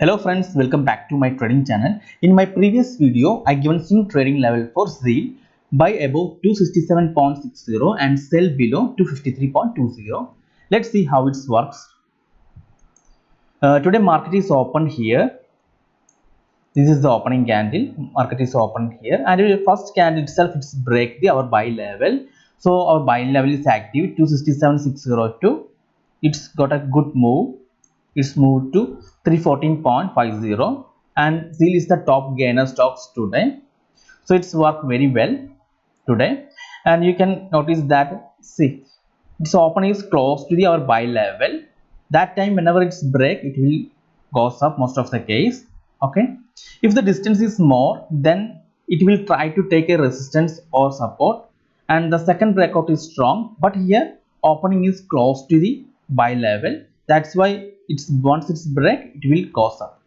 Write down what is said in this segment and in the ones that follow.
Hello friends, welcome back to my trading channel. In my previous video, I given swing trading level for sell buy above 267.60 and sell below 253.20. Let's see how it works. Today market is open here. This is the opening candle. Market is open here, and the first candle itself it's break our buy level. So our buy level is active 267.602. It's got a good move. It's moved to 314.50 and Zeal is the top gainer stocks today. So it's worked very well today, and you can notice that see its open is close to our buy level. That time whenever it's break it will goes up most of the case. Okay, if the distance is more, then it will try to take a resistance or support, and the second breakout is strong, but here opening is close to the buy level. That's why it's once it's break it will goes up.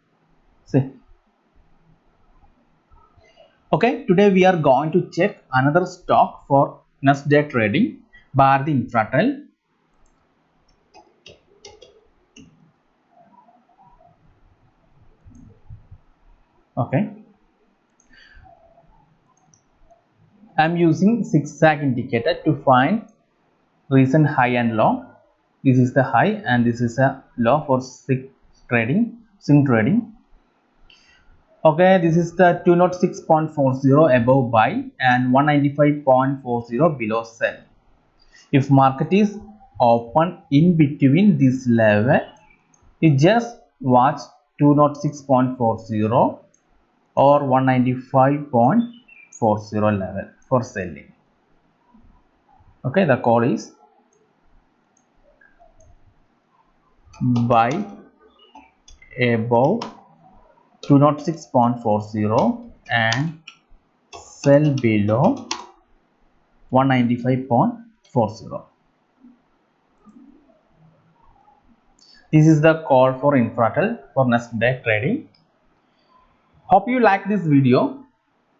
See, okay, today we are going to check another stock for next day trading, bar the INFRATEL. Okay, I'm using zigzag indicator to find recent high and low. This is the high and this is a low for swing trading. Okay, this is the 206.40 above buy and 195.40 below sell. If market is open in between this level, you just watch 206.40 or 195.40 level for selling. Okay, the call is buy above 206.40 and sell below 195.40. This is the call for INFRATEL for next day trading. Hope you like this video.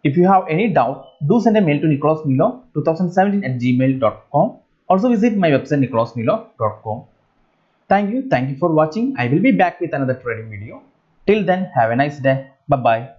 If you have any doubt, do send a mail to nicholasmilo2017@gmail.com. Also visit my website nicholasmilo.com. Thank you for watching. I will be back with another trading video. Till then, have a nice day. Bye bye.